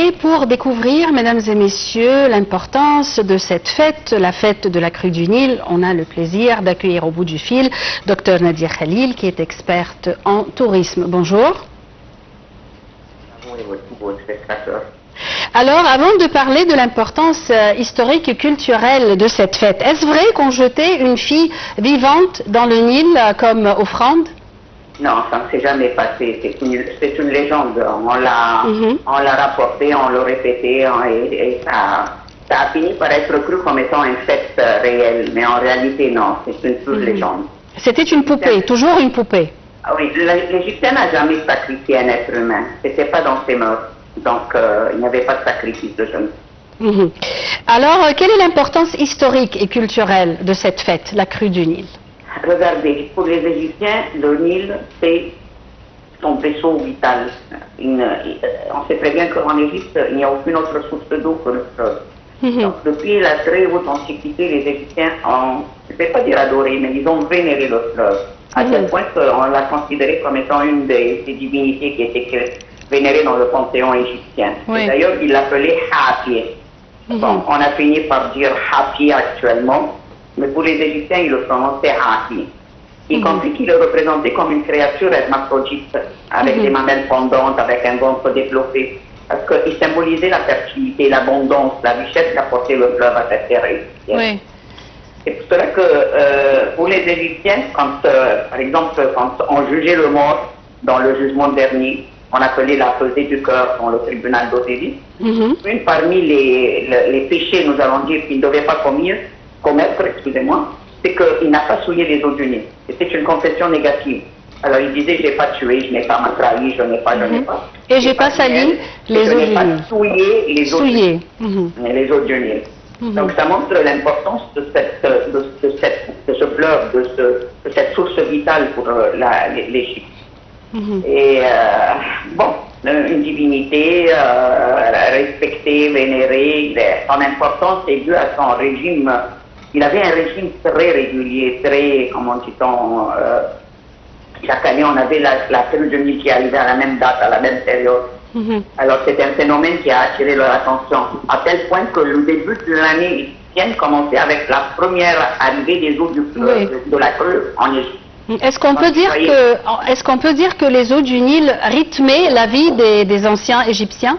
Et pour découvrir, mesdames et messieurs, l'importance de cette fête, la fête de la crue du Nil, on a le plaisir d'accueillir au bout du fil Dr Nadia Khalil, qui est experte en tourisme. Bonjour. Alors, avant de parler de l'importance historique et culturelle de cette fête, est-ce vrai qu'on jetait une fille vivante dans le Nil comme offrande? Non, ça ne s'est jamais passé. C'est une légende. On l'a rapporté, on l'a répété, et ça a fini par être cru comme étant une fête réelle. Mais en réalité, non, c'est une pure légende. C'était une poupée, toujours une poupée. Ah oui, l'Égyptien n'a jamais sacrifié un être humain. C'était pas dans ses mœurs. Donc, il n'y avait pas de sacrifice de jeunes. Alors, quelle est l'importance historique et culturelle de cette fête, la crue du Nil? Regardez, pour les Égyptiens, le Nil, c'est son vaisseau vital. On sait très bien qu'en Égypte, il n'y a aucune autre source d'eau que le fleuve. Donc, depuis la très haute antiquité, les Égyptiens ont, je ne vais pas dire adoré, mais ils ont vénéré le fleuve. À tel point qu'on l'a considéré comme étant une des divinités qui était vénérée dans le panthéon égyptien. D'ailleurs, ils l'appelaient Hapi. Bon, on a fini par dire Hapi actuellement. Mais pour les Égyptiens, ils le prononçaient Hapi. Y compris qu'ils le représentaient comme une créature hermaphrodite, avec des mamelles pendantes, avec un ventre développé. Parce qu'il symbolisait la fertilité, l'abondance, la richesse qu'apportait le fleuve à cette terre égyptienne. C'est pour cela que pour les Égyptiens, par exemple, quand on jugeait le mort dans le jugement dernier, on appelait la pesée du cœur dans le tribunal d'Osiris. Une parmi les péchés, nous allons dire, qu'il ne devait pas commettre, excusez-moi, c'est qu'il n'a pas souillé les eaux du Nil. C'était une confession négative. Alors il disait, je n'ai pas tué, je n'ai pas trahi, je n'ai pas. Et j'ai pas sali les eaux du Nil. Je n'ai pas souillé les eaux du Nil. Donc ça montre l'importance de ce fleuve, de cette source vitale pour l'Égypte. Et bon, une divinité respectée, vénérée, son importance est due à son régime. Il avait un régime très régulier, très, comment dit-on, chaque année on avait la crue du Nil qui arrivait à la même date, à la même période. Alors c'est un phénomène qui a attiré leur attention, à tel point que le début de l'année égyptienne commençait avec la première arrivée des eaux du fleuve, de la crue en Égypte. Est-ce qu'on peut dire que les eaux du Nil rythmaient la vie des anciens Égyptiens?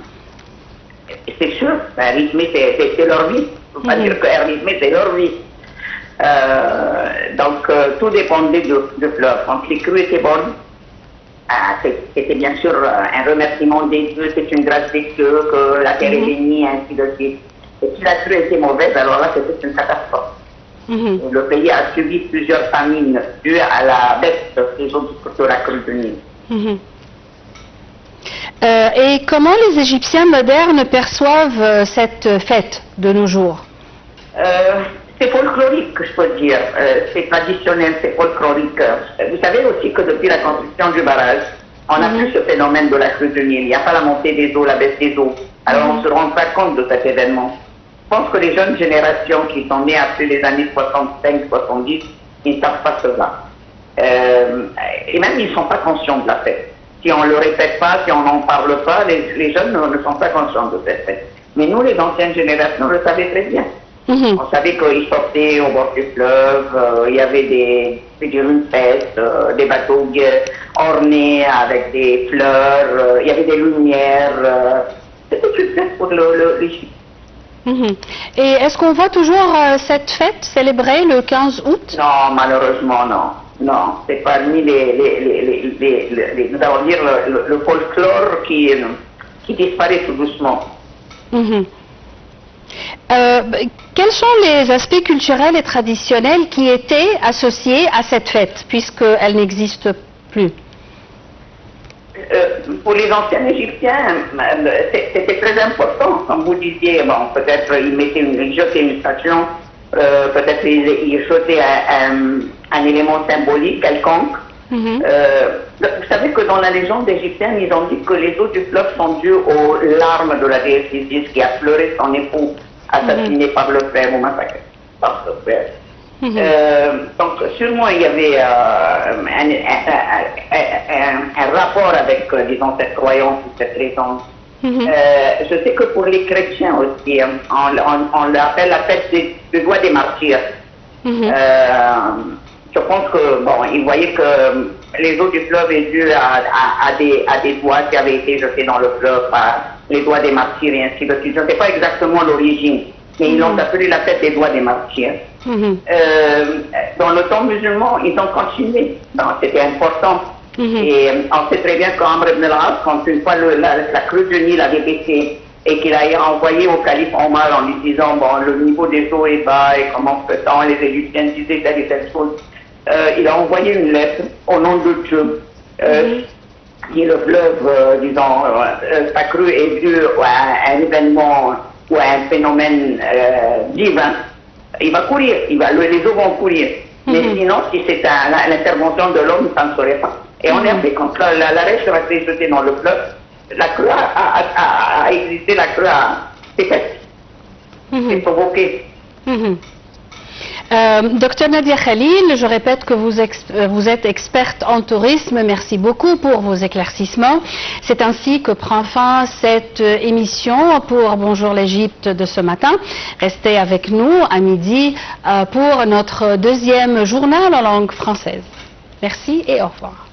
C'est sûr, rythmer c'est leur vie. Il ne faut pas dire que rythmer c'est leur vie. Donc tout dépendait du fleuve. Quand les crues étaient bonnes, c'était bien sûr un remerciement des dieux, c'est une grâce des dieux que la terre est bénie, ainsi de suite. Et si la crue était mauvaise, alors là c'était une catastrophe. Le pays a subi plusieurs famines dues à la baisse des eaux de la crue du Nil. Et comment les Égyptiens modernes perçoivent cette fête de nos jours? C'est folklorique, je peux dire. C'est traditionnel, c'est folklorique. Vous savez aussi que depuis la construction du barrage, on n'a plus ce phénomène de la crue du Nil. Il n'y a pas la montée des eaux, la baisse des eaux. Alors on ne se rend pas compte de cet événement. Je pense que les jeunes générations qui sont nées après les années 65-70, ils ne savent pas cela. Et même ils ne sont pas conscients de la fête. Si on ne le répète pas, si on n'en parle pas, les jeunes ne sont pas conscients de cette fête. Mais nous, les anciennes générations, le savaient très bien. On savait qu'ils sortaient au bord du fleuve, il y avait des rumpesses, des bateaux ornés avec des fleurs, il y avait des lumières. C'était une fête pour l'Égypte. Et est-ce qu'on voit toujours cette fête célébrée le 15 août? Non, malheureusement non. Non, c'est parmi nous allons dire le folklore qui disparaît tout doucement. Quels sont les aspects culturels et traditionnels qui étaient associés à cette fête, puisqu'elle n'existe plus? Pour les anciens Égyptiens, c'était très important. Comme vous disiez, bon, peut-être ils jetaient une station, peut-être ils jetaient un élément symbolique quelconque. Vous savez que dans la légende égyptienne, ils ont dit que les eaux du fleuve sont dues aux larmes de la déesse Isis qui a pleuré son époux assassiné par le frère ou massacré par le frère. Donc sûrement il y avait un rapport avec, disons, cette croyance, cette légende. Je sais que pour les chrétiens aussi, on l'appelle la fête du doigt des martyrs. Je pense que, bon, ils voyaient que les eaux du fleuve étaient dues à des doigts qui avaient été jetés dans le fleuve par les doigts des martyrs et ainsi de suite. Je ne sais pas exactement l'origine, mais ils l'ont appelé la fête des doigts des martyrs. Dans le temps musulman, ils ont continué. C'était important. Et on sait très bien qu'Amr ibn al-As, quand une fois la crue du Nil avait baissé et qu'il a envoyé au calife Omar en lui disant bon, le niveau des eaux est bas et comment peut-on, les Égyptiens disaient telle et telle chose, il a envoyé une lettre au nom de Dieu. Si le fleuve, disons, sa crue est due à un événement ou à un phénomène divin, il va courir, les eaux vont courir. Mais sinon, si c'est l'intervention de l'homme, ça ne serait pas. Et en effet, quand la rêche a été jetée dans le fleuve, la crue a existé, la crue s'est faite, s'est provoquée. Docteur Nadia Khalil, je répète que vous êtes experte en tourisme. Merci beaucoup pour vos éclaircissements. C'est ainsi que prend fin cette émission pour Bonjour l'Égypte de ce matin. Restez avec nous à midi pour notre deuxième journal en langue française. Merci et au revoir.